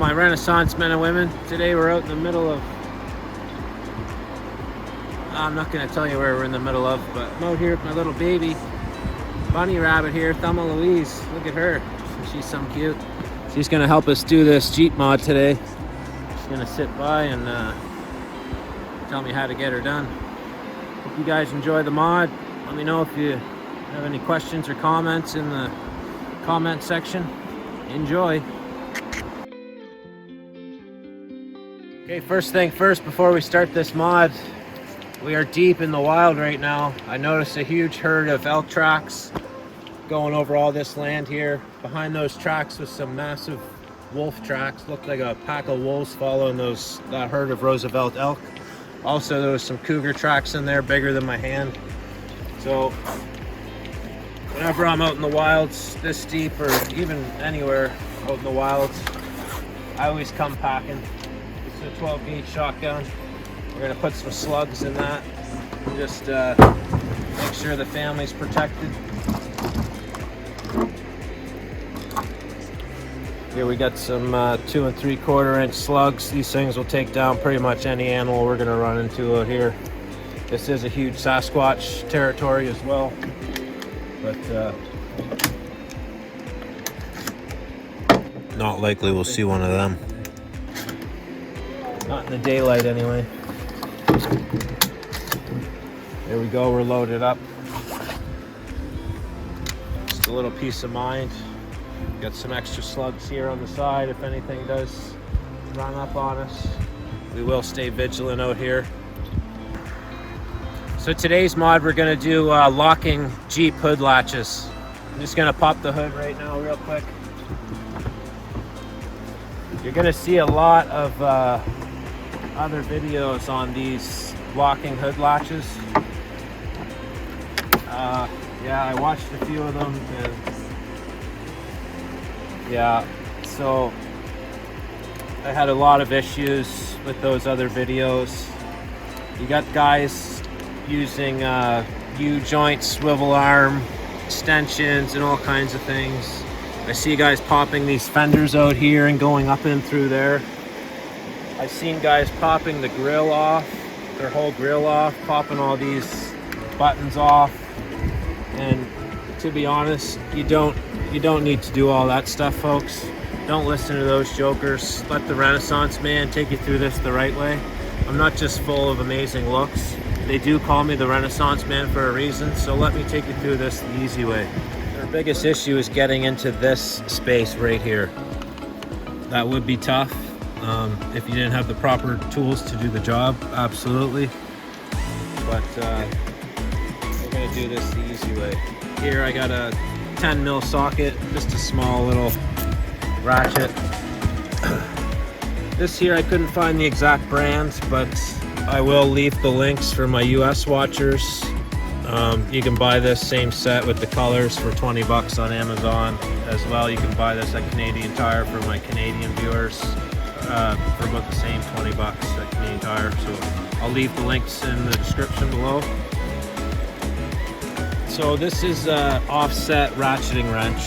my Renaissance men and women. Today we're out in the middle of, I'm not going to tell you where we're in the middle of, but I'm out here with my little baby bunny rabbit here, Thelma Louise. Look at her, she's some cute. She's going to help us do this Jeep mod today. She's going to sit by and tell me how to get her done. Hope you guys enjoy the mod. Let me know if you have any questions or comments in the comment section. Enjoy. Okay, first thing first, before we start this mod, we are deep in the wild right now. I noticed a huge herd of elk tracks going over all this land here. Behind those tracks was some massive wolf tracks. Looked like a pack of wolves following that herd of Roosevelt elk. Also, there was some cougar tracks in there, bigger than my hand. So whenever I'm out in the wilds this deep, or even anywhere out in the wilds, I always come packing. It's a 12 gauge shotgun. We're gonna put some slugs in that. Just make sure the family's protected. Here we got some 2 3/4 inch slugs. These things will take down pretty much any animal we're gonna run into out here. This is a huge Sasquatch territory as well, but not likely we'll see one of them. Not in the daylight anyway. There we go, we're loaded up. Just a little peace of mind. Got some extra slugs here on the side if anything does run up on us. We will stay vigilant out here. So today's mod, we're gonna do locking Jeep hood latches. I'm just gonna pop the hood right now real quick. You're gonna see a lot of other videos on these locking hood latches. Yeah, I watched a few of them, and yeah, so I had a lot of issues with those other videos. You got guys using U-joint, swivel arm, extensions, and all kinds of things. I see guys popping these fenders out here and going up in through there. I've seen guys popping the grill off, their whole grill off, popping all these buttons off. And to be honest, you don't need to do all that stuff, folks. Don't listen to those jokers. Let the Renaissance Man take you through this the right way. I'm not just full of amazing looks. They do call me the Renaissance Man for a reason, so let me take you through this the easy way. Our biggest issue is getting into this space right here. That would be tough if you didn't have the proper tools to do the job, absolutely. But we're gonna do this the easy way. Here I got a 10 mil socket, just a small little ratchet. This here I couldn't find the exact brand, but I will leave the links for my US watchers. You can buy this same set with the colors for 20 bucks on Amazon as well. You can buy this at Canadian Tire for my Canadian viewers for about the same 20 bucks at Canadian Tire. So I'll leave the links in the description below. So this is an offset ratcheting wrench.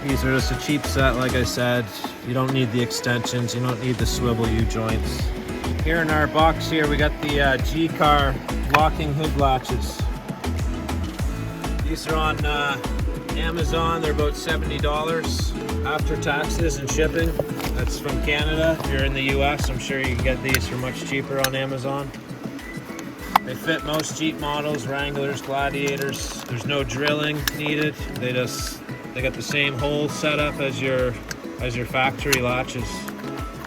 These are just a cheap set, like I said. You don't need the extensions, you don't need the swivel U-joints. Here in our box here, we got the G-Car locking hood latches. These are on Amazon, they're about $70 after taxes and shipping. That's from Canada. If you're in the US, I'm sure you can get these for much cheaper on Amazon. They fit most Jeep models, Wranglers, Gladiators. There's no drilling needed. They got the same hole setup as your factory latches.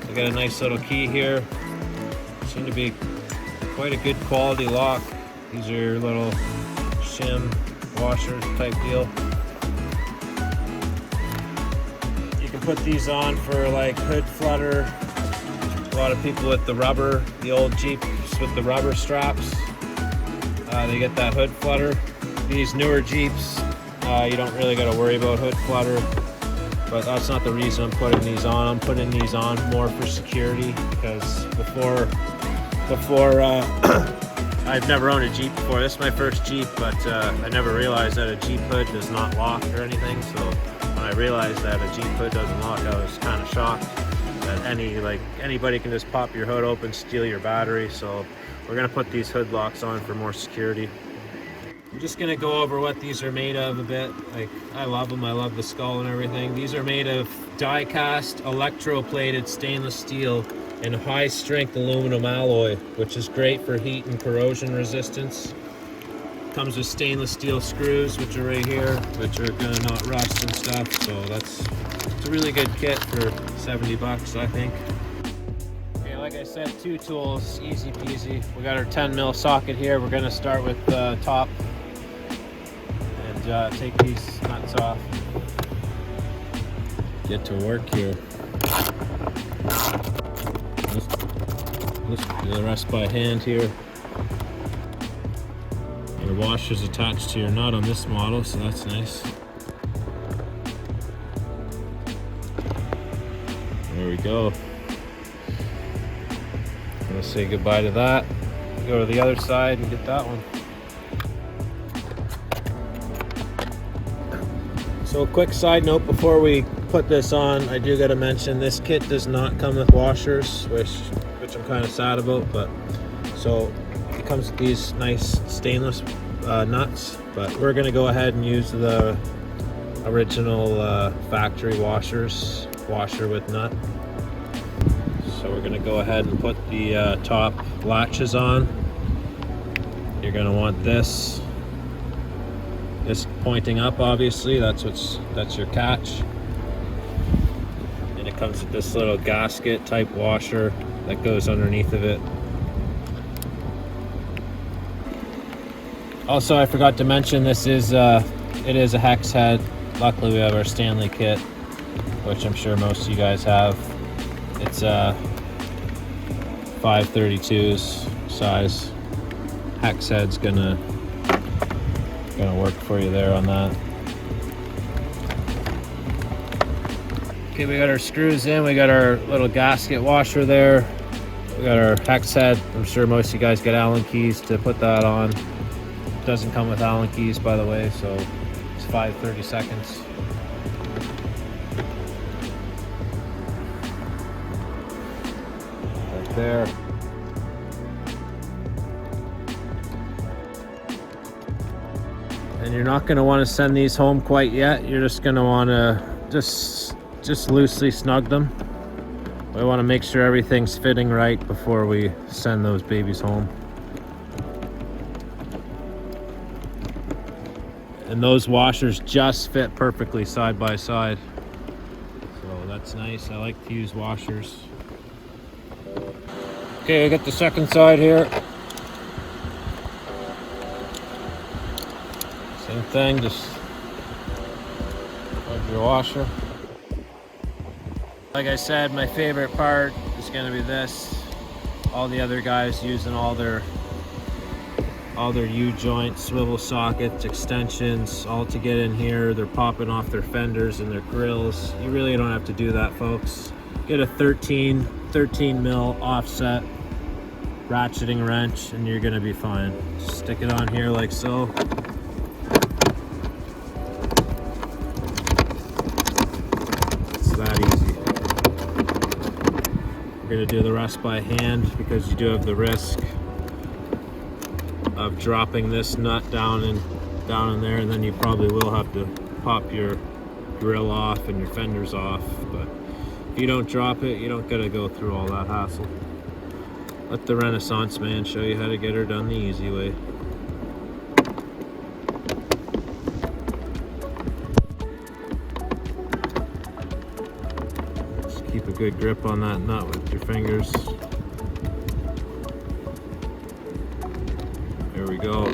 They got a nice little key here. Seem to be quite a good quality lock. These are your little shim washer type deal. You can put these on for like hood flutter. A lot of people with the rubber, the old Jeeps with the rubber straps, they get that hood flutter. These newer Jeeps, you don't really got to worry about hood flutter, but that's not the reason I'm putting these on. I'm putting these on more for security, because before I've never owned a Jeep before. This is my first Jeep, but I never realized that a Jeep hood does not lock or anything. So when I realized that a Jeep hood doesn't lock, I was kind of shocked. that anybody can just pop your hood open, steal your battery. So we're gonna put these hood locks on for more security. I'm just gonna go over what these are made of a bit. Like, I love them. I love the skull and everything. These are made of die-cast electroplated stainless steel and high-strength aluminum alloy, which is great for heat and corrosion resistance. Comes with stainless steel screws, which are right here, which are gonna not rust and stuff. So it's a really good kit for 70 bucks, I think. Okay, like I said, 2 tools, easy peasy. We got our 10 mil socket here. We're gonna start with the top and take these nuts off. Get to work here. Let's do the rest by hand here. Your washer's attached to your nut on this model, so that's nice. There we go. I'm gonna say goodbye to that. Go to the other side and get that one. So a quick side note before we put this on, I do gotta mention this kit does not come with washers, which I'm kind of sad about, but so it comes with these nice stainless nuts, but we're gonna go ahead and use the original factory washers, washer with nut. So we're gonna go ahead and put the top latches on. You're gonna want this pointing up, obviously. That's your catch. And it comes with this little gasket type washer that goes underneath of it. Also, I forgot to mention this is it is a hex head. Luckily we have our Stanley kit, which I'm sure most of you guys have. It's 532's size. Hex head's gonna work for you there on that. Okay, we got our screws in, we got our little gasket washer there, we got our hex head. I'm sure most of you guys get Allen keys to put that on. It doesn't come with Allen keys, by the way, so it's 5/32. Right there. And you're not going to want to send these home quite yet. You're just going to want to just loosely snug them. We want to make sure everything's fitting right before we send those babies home. And those washers just fit perfectly side by side. So that's nice. I like to use washers. Okay, I got the second side here. Same thing, just plug your washer. Like I said, my favorite part is going to be this. All the other guys using all their U-joints, swivel sockets, extensions, all to get in here. They're popping off their fenders and their grills. You really don't have to do that, folks. Get a 13 mil offset ratcheting wrench and you're going to be fine. Just stick it on here like so. That easy. We're going to do the rest by hand because you do have the risk of dropping this nut down in there, and then you probably will have to pop your grill off and your fenders off. But if you don't drop it, you don't got to go through all that hassle. Let the Renaissance man show you how to get her done the easy way. Keep a good grip on that nut with your fingers. There we go.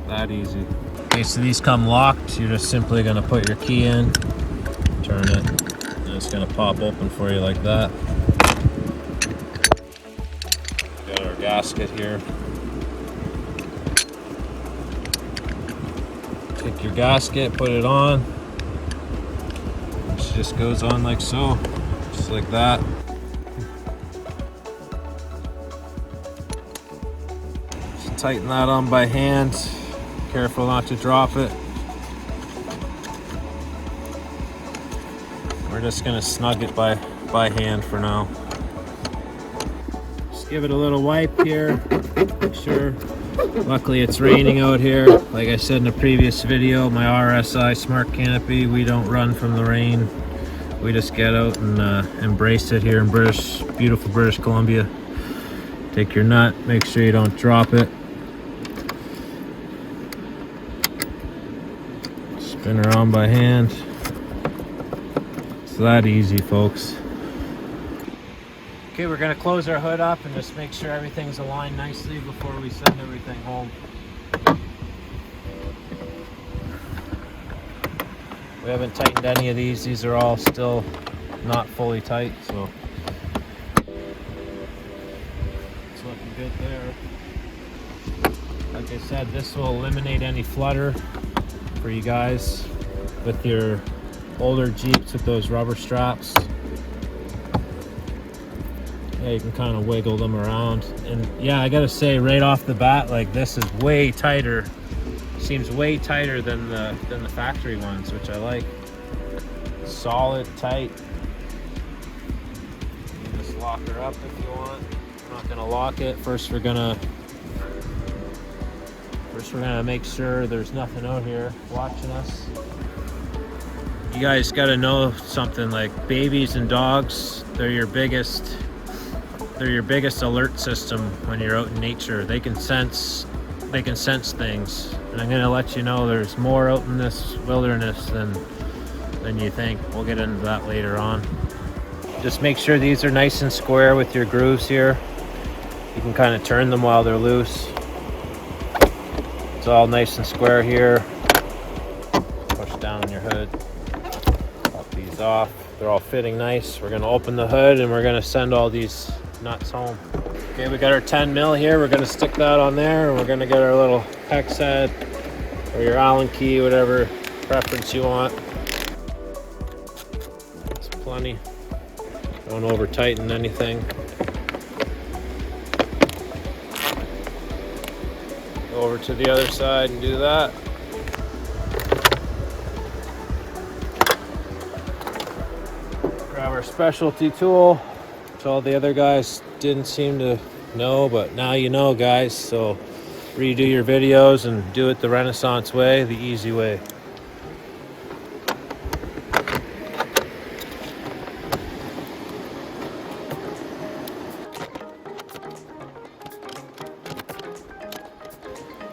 That easy. Okay, so these come locked. You're just simply going to put your key in, turn it, and it's going to pop open for you like that. Got our gasket here. Take your gasket, put it on. It just goes on like so. Just like that. Just tighten that on by hand. Careful not to drop it. We're just going to snug it by by hand for now. Just give it a little wipe here. Make sure. Luckily it's raining out here. Like I said in the previous video, my RSI smart canopy, we don't run from the rain. We just get out and embrace it here in beautiful British Columbia. Take your nut, make sure you don't drop it. Spin around by hand. It's that easy, folks. Okay, we're gonna close our hood up and just make sure everything's aligned nicely before we send everything home. We haven't tightened any of these. These are all still not fully tight, so it's looking good there. Like I said, this will eliminate any flutter for you guys with your older Jeeps with those rubber straps. Yeah, you can kind of wiggle them around. And yeah, I gotta say right off the bat, like this is way tighter. Seems way tighter than the factory ones, which I like. Solid, tight. You can just lock her up if you want. I'm not gonna lock it. First we're gonna make sure there's nothing out here watching us. You guys gotta know something, like babies and dogs, they're your biggest alert system when you're out in nature. They can sense things, and I'm gonna let you know there's more out in this wilderness than you think. We'll get into that later on. Just make sure these are nice and square with your grooves here. You can kind of turn them while they're loose. It's all nice and square here. Push down your hood. Pop these off. They're all fitting nice. We're gonna open the hood and we're gonna send all these nuts home. Okay, we got our 10 mil here. We're gonna stick that on there, and we're gonna get our little hex head or your Allen key, whatever preference you want. It's plenty. Don't over tighten anything. Go over to the other side and do that. Grab our specialty tool. So all the other guys didn't seem to know, but now you know, guys. So redo your videos and do it the Renaissance way, the easy way.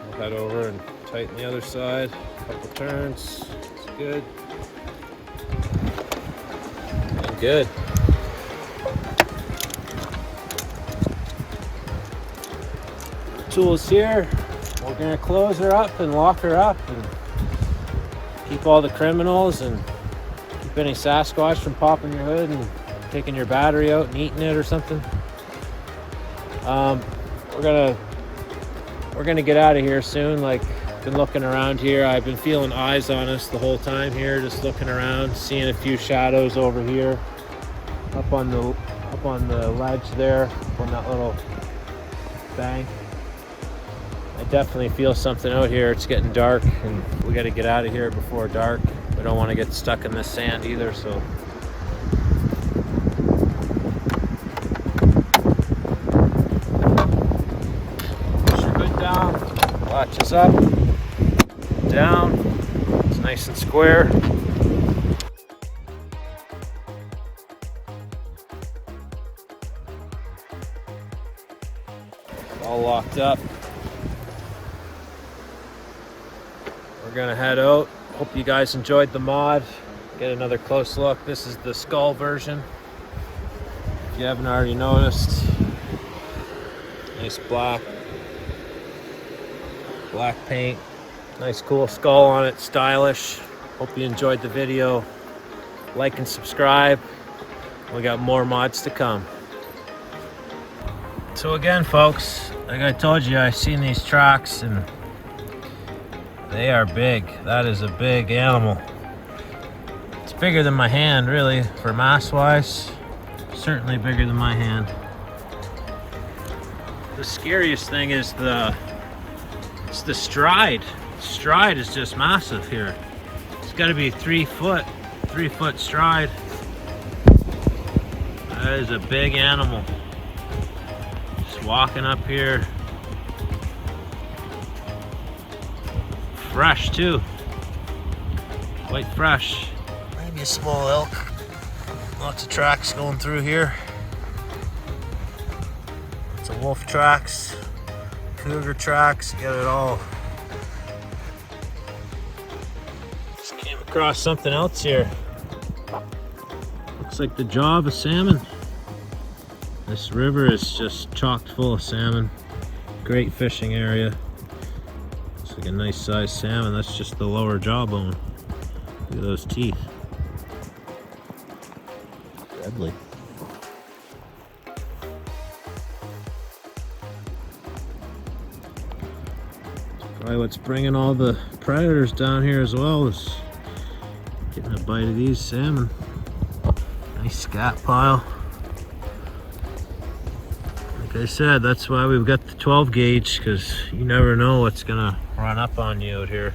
We'll head over and tighten the other side. Couple turns. It's good. And good. Tools here. We're gonna close her up and lock her up and keep all the criminals and keep any Sasquatch from popping your hood and taking your battery out and eating it or something. We're gonna get out of here soon. Like, been looking around here. I've been feeling eyes on us the whole time here, just looking around, seeing a few shadows over here, up on the ledge there, up on that little bank. I definitely feel something out here. It's getting dark and we got to get out of here before dark. We don't want to get stuck in this sand either, so. Push your hood down, latches up, down. It's nice and square. All locked up. We're gonna head out. Hope you guys enjoyed the mod. Get another close look. This is the skull version, if you haven't already noticed. Nice black paint. Nice cool skull on it, stylish. Hope you enjoyed the video. Like and subscribe. We got more mods to come. So again, folks, like I told you, I've seen these tracks and they are big. That is a big animal. It's bigger than my hand, really, for mass wise. Certainly bigger than my hand. The scariest thing is the stride. Stride is just massive here. It's got to be 3 foot stride. That is a big animal. Just walking up here. Fresh too. Quite fresh. Maybe a small elk. Lots of tracks going through here. Lots of wolf tracks, cougar tracks, you get it all. Just came across something else here. Looks like the jaw of a salmon. This river is just chocked full of salmon. Great fishing area. Looks like a nice sized salmon. That's just the lower jawbone. Look at those teeth. Deadly. Probably what's bringing all the predators down here as well is getting a bite of these salmon. Nice scat pile. Like I said, that's why we've got the 12 gauge, because you never know what's gonna run up on you out here.